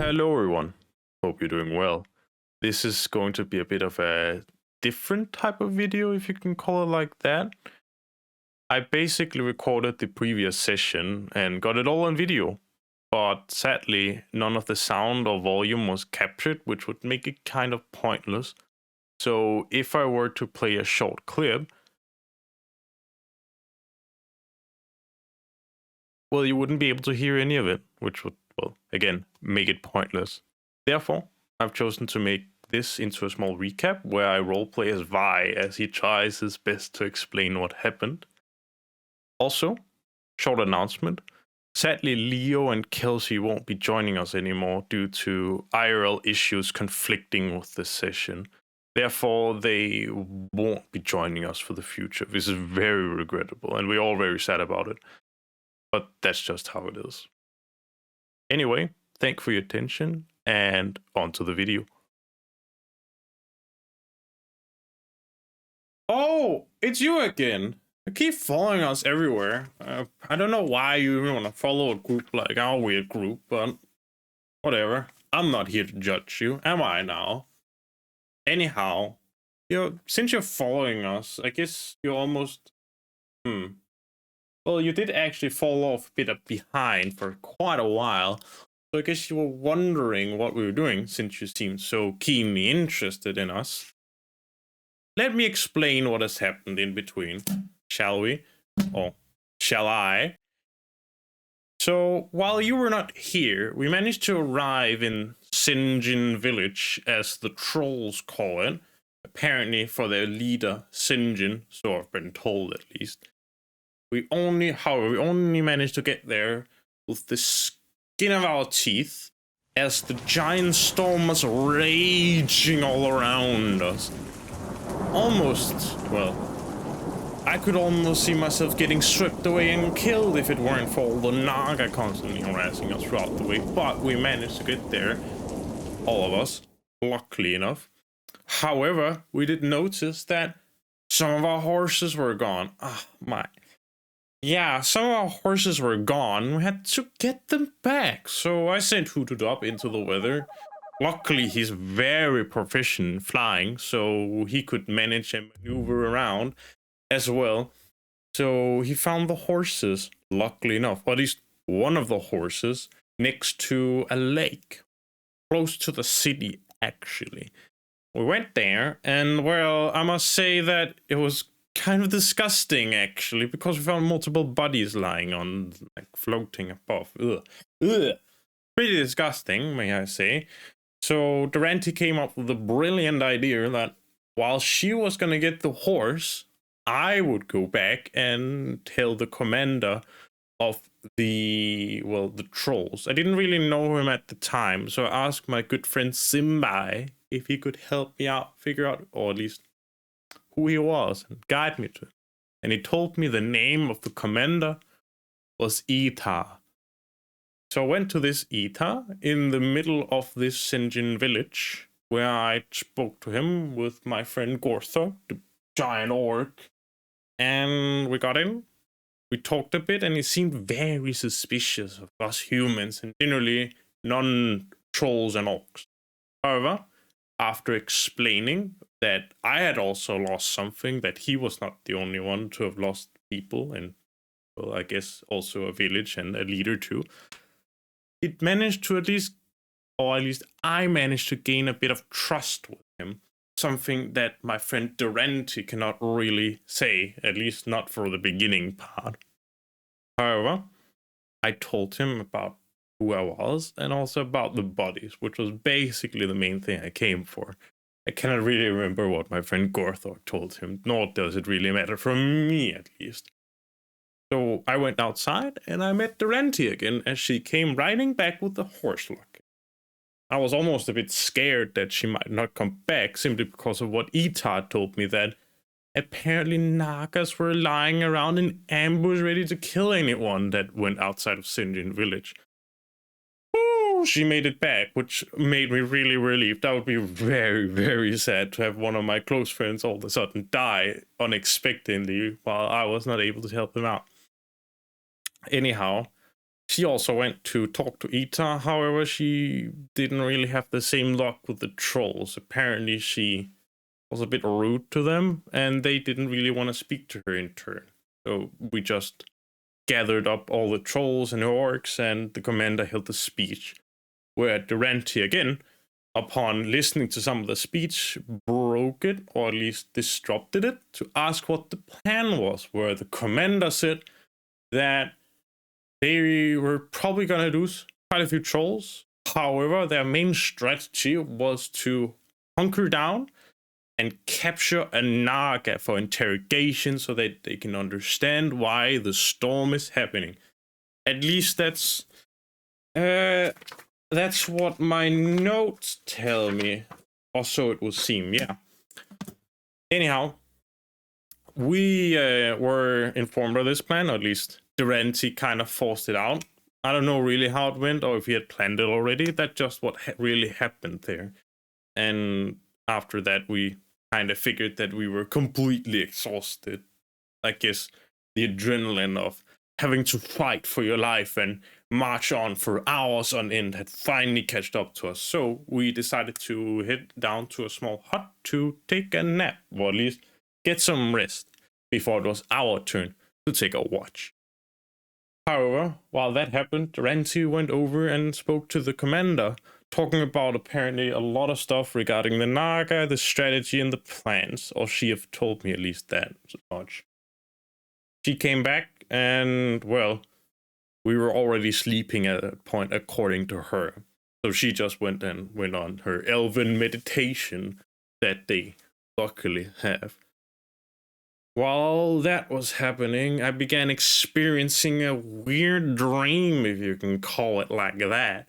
Hello everyone, hope you're doing well. This is going to be a bit of a different type of video, if you can call it like that. I basically recorded the previous session and got it all on video, but sadly none of the sound or volume was captured, which would make it kind of pointless. So if I were to play a short clip, well, you wouldn't be able to hear any of it, which would, well, again, make it pointless. Therefore, I've chosen to make this into a small recap where I roleplay as Vi as he tries his best to explain what happened. Also, short announcement. Sadly, Leo and Kelsey won't be joining us anymore due to IRL issues conflicting with this session. Therefore, they won't be joining us for the future. This is very regrettable, and we're all very sad about it. But that's just how it is. Anyway, thank you for your attention, and on to the video. Oh, it's you again. You keep following us everywhere. I don't know why you even want to follow a group like our weird group, but whatever. I'm not here to judge you, am I now? Anyhow, since you're following us, I guess you're almost... Well, you did actually fall off a bit behind for quite a while, so I guess you were wondering what we were doing since you seemed so keenly interested in us. Let me explain what has happened in between, shall we? Or shall I? So, while you were not here, we managed to arrive in Sinjin Village, as the trolls call it, apparently for their leader, Sinjin, so I've been told at least. However, we only managed to get there with the skin of our teeth, as the giant storm was raging all around us. I could almost see myself getting stripped away and killed if it weren't for all the Naga constantly harassing us throughout the way, but we managed to get there, all of us, luckily enough. However, we did notice that some of our horses were gone. Yeah, some of our horses were gone. We had to get them back. So I sent Hooted up into the weather. Luckily, he's very proficient in flying, so he could manage and maneuver around as well. So he found the horses, luckily enough, or at least one of the horses, next to a lake, close to the city, actually. We went there, and well, I must say that it was kind of disgusting, actually, because we found multiple bodies lying on, like, floating above. Ugh. Pretty disgusting, may I say. So Durante came up with the brilliant idea that while she was gonna get the horse, I would go back and tell the commander of the trolls. I didn't really know him at the time, so I asked my good friend Simbai if he could help me out, figure out, or at least who he was, and guide me to it. And he told me the name of the commander was E04. So I went to this E04 in the middle of this Sinjin village, where I spoke to him with my friend Gorthor, the giant orc, and we got in. We talked a bit, and he seemed very suspicious of us humans, and generally non-trolls and orcs. However, after explaining that I had also lost something, that he was not the only one to have lost people, and, well, I guess also a village and a leader too, it managed to at least I managed to gain a bit of trust with him. Something that my friend Durante cannot really say, at least not for the beginning part. However, I told him about who I was, and also about the bodies, which was basically the main thing I came for. I cannot really remember what my friend Gorthor told him, nor does it really matter for me, at least. So I went outside, and I met Durante again, as she came riding back with the horse luck. I was almost a bit scared that she might not come back, simply because of what E04 told me, that apparently Nagas were lying around in ambush ready to kill anyone that went outside of Sinjin village. Ooh, she made it back, which made me really relieved. That would be very, very sad to have one of my close friends all of a sudden die unexpectedly while I was not able to help him out. Anyhow, She also went to talk to Ita, however, she didn't really have the same luck with the trolls. Apparently, she was a bit rude to them, and they didn't really want to speak to her in turn. So we just gathered up all the trolls and orcs, and the commander held a speech, where Durante again, upon listening to some of the speech, broke it, or at least disrupted it, to ask what the plan was, where the commander said that they were probably gonna lose quite a few trolls. However, their main strategy was to hunker down and capture a Naga for interrogation so that they can understand why the storm is happening. At least that's what my notes tell me, or so it would seem, yeah. Anyhow, we were informed of this plan, or at least Durante kind of forced it out. I don't know really how it went, or if he had planned it already. That's just what really happened there. And after that, we kind of figured that we were completely exhausted. I guess the adrenaline of having to fight for your life and march on for hours on end had finally catched up to us. So we decided to head down to a small hut to take a nap, or at least get some rest, before it was our turn to take a watch. However, while that happened, Durante went over and spoke to the commander, talking about apparently a lot of stuff regarding the Naga, the strategy, and the plans, or she have told me at least that much. She came back, and, well, we were already sleeping at that point, according to her. So she just went on her elven meditation that they luckily have. While that was happening, I began experiencing a weird dream, if you can call it like that.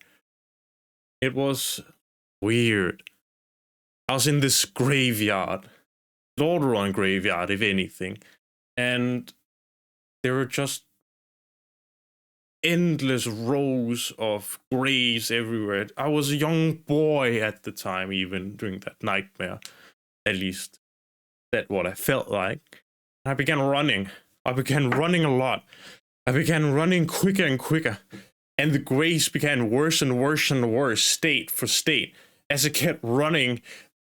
It was weird. I was in this graveyard, Lordaeron graveyard, if anything, and there were just endless rows of graves everywhere. I was a young boy at the time, even during that nightmare. At least that's what I felt like. I began running. I began running a lot. I began running quicker and quicker. And the graves began worse and worse and worse, state for state. As I kept running,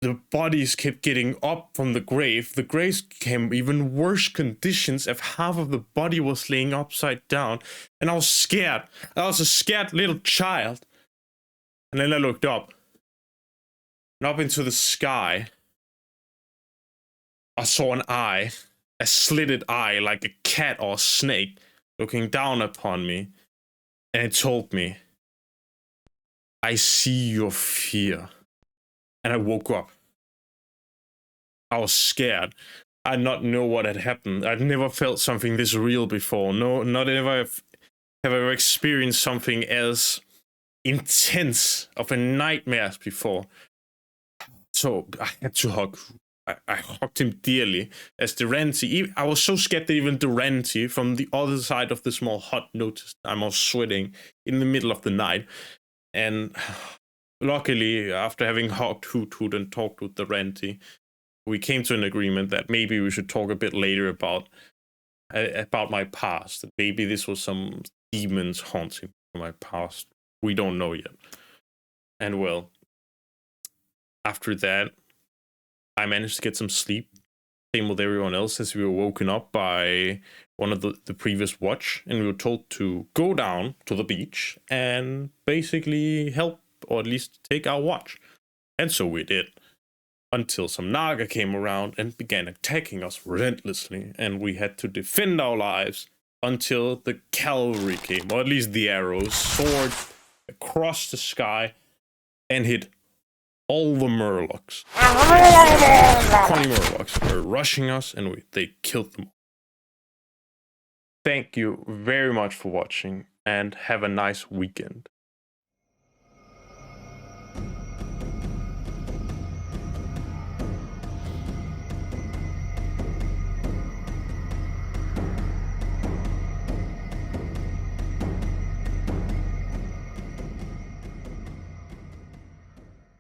the bodies kept getting up from the grave. The graves became even worse conditions if half of the body was laying upside down. And I was scared. I was a scared little child. And then I looked up. And up into the sky, I saw an eye. A slitted eye like a cat or a snake looking down upon me. And it told me, I see your fear. And I woke up. I was scared. I did not know what had happened. I'd never felt something this real before. No, not ever have ever experienced something as intense of a nightmare as before. So I had to hug. I hugged him dearly as Durante. I was so scared that even Durante from the other side of the small hut noticed I was sweating in the middle of the night. And luckily, after having hugged Hoot and talked with Durante, we came to an agreement that maybe we should talk a bit later about my past. Maybe this was some demons haunting my past. We don't know yet. And well, after that, I managed to get some sleep. Same with everyone else, as we were woken up by one of the previous watch, and we were told to go down to the beach and basically help, or at least take our watch. And so we did. Until some Naga came around and began attacking us relentlessly, and we had to defend our lives until the cavalry came, or at least the arrows soared across the sky and hit all the Murlocs. 20 Murlocs were rushing us, and they killed them. Thank you very much for watching, and have a nice weekend.